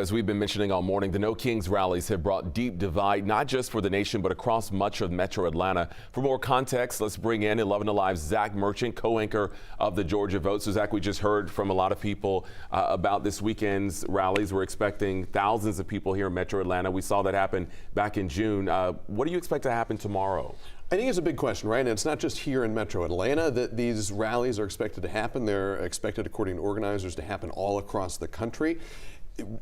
As we've been mentioning all morning, the No Kings rallies have brought deep divide, not just for the nation, but across much of Metro Atlanta. For more context, let's bring in 11Alive's Zach Merchant, co-anchor of the Georgia Vote. So Zach, we just heard from a lot of people about this weekend's rallies. We're expecting thousands of people here in Metro Atlanta. We saw that happen back in June. What do you expect to happen tomorrow? I think it's a big question, right? And it's not just here in Metro Atlanta that these rallies are expected to happen. They're expected, according to organizers, to happen all across the country.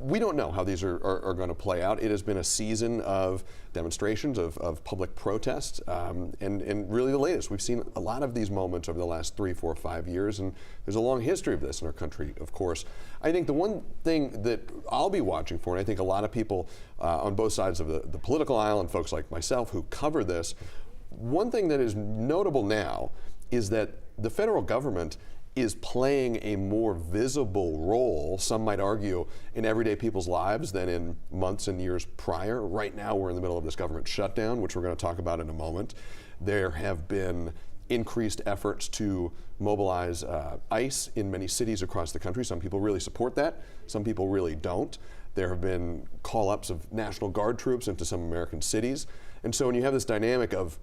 We don't know how these are going to play out. It has been a season of demonstrations, of public protests, and really the latest. We've seen a lot of these moments over the last 3, 4, 5 years, and there's a long history of this in our country, of course. I think the one thing that I'll be watching for, and I think a lot of people on both sides of the political aisle and folks like myself who cover this, one thing that is notable now is that the federal government is playing a more visible role, some might argue, in everyday people's lives than in months and years prior. Right now, we're in the middle of this government shutdown, which we're going to talk about in a moment. There have been increased efforts to mobilize ICE in many cities across the country. Some people really support that. Some people really don't. There have been call-ups of National Guard troops into some American cities. And so when you have this dynamic of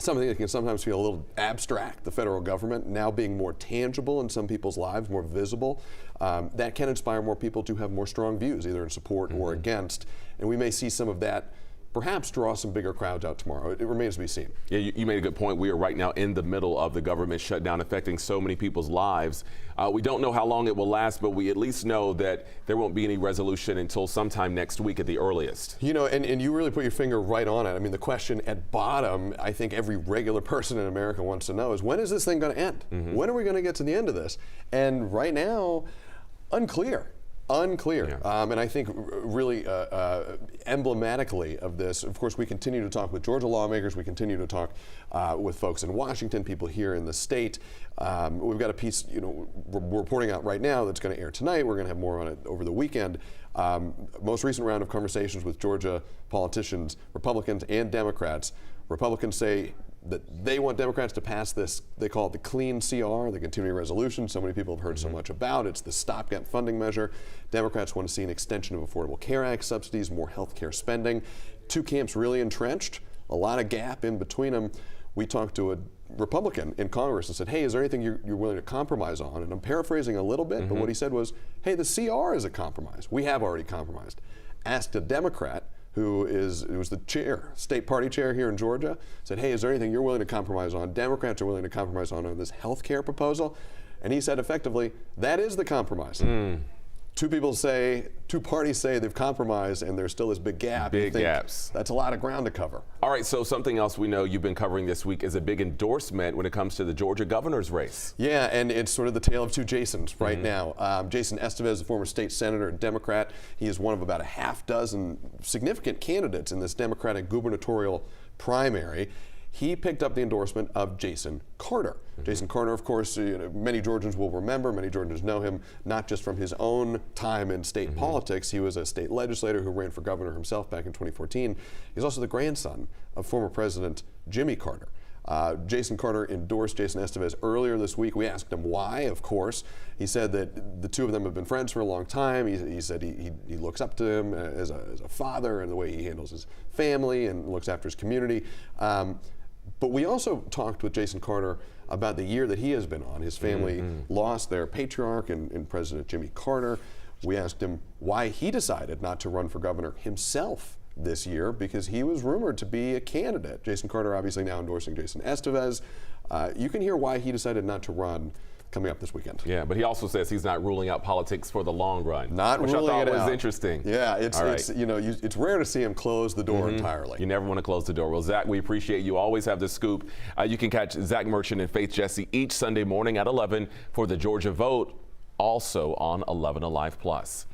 something that can sometimes feel a little abstract, the federal government now being more tangible in some people's lives, more visible, that can inspire more people to have more strong views, either in support or against. And we may see some of that perhaps draw some bigger crowds out tomorrow. It remains to be seen. Yeah, you made a good point. We are right now in the middle of the government shutdown affecting so many people's lives. We don't know how long it will last, but we at least know that there won't be any resolution until sometime next week at the earliest. You know, and you really put your finger right on it. I mean, the question at bottom, I think every regular person in America wants to know is, when is this thing going to end? When are we going to get to the end of this? And right now, unclear. Unclear. Yeah. And I think really emblematically of this, of course, we continue to talk with Georgia lawmakers. We continue to talk with folks in Washington, people here in the state. We've got a piece, we're reporting out right now that's going to air tonight. We're going to have more on it over the weekend. Most recent round of conversations with Georgia politicians, Republicans and Democrats. Republicans say that they want Democrats to pass this, they call it the clean CR, the continuing resolution so many people have heard so much about. It's the stopgap funding measure. Democrats want to see an extension of Affordable Care Act subsidies, more health care spending. Two camps really entrenched, a lot of gap in between them. We talked to a Republican in Congress and said, hey, is there anything you're willing to compromise on? And I'm paraphrasing a little bit, but what he said was, hey, the CR is a compromise. We have already compromised. Asked a Democrat who was the chair, state party chair here in Georgia, said, hey, is there anything you're willing to compromise on? Democrats are willing to compromise on this health care proposal. And he said effectively, that is the compromise. Two parties say they've compromised and there's still this big gap. Big gaps. That's a lot of ground to cover. All right, so something else we know you've been covering this week is a big endorsement when it comes to the Georgia governor's race. Yeah, and it's sort of the tale of two Jasons right now. Jason Estevez, the former state senator and Democrat, he is one of about a half dozen significant candidates in this Democratic gubernatorial primary. He picked up the endorsement of Jason Carter. Jason Carter, of course, many Georgians will remember, many Georgians know him, not just from his own time in state politics. He was a state legislator who ran for governor himself back in 2014. He's also the grandson of former President Jimmy Carter. Jason Carter endorsed Jason Estevez earlier this week. We asked him why, of course. He said that the two of them have been friends for a long time. He said he looks up to him as a father and the way he handles his family and looks after his community. But we also talked with Jason Carter about the year that he has been on. His family lost their patriarch in President Jimmy Carter. We asked him why he decided not to run for governor himself this year, because he was rumored to be a candidate. Jason Carter obviously now endorsing Jason Estevez. You can hear why he decided not to run coming up this weekend. Yeah, but he also says he's not ruling out politics for the long run. Not ruling it out. Which I thought was interesting. Yeah, it's rare to see him close the door entirely. You never want to close the door. Well, Zach, we appreciate you. Always have the scoop. You can catch Zach Merchant and Faith Jesse each Sunday morning at 11 for the Georgia Vote, also on 11Alive Plus.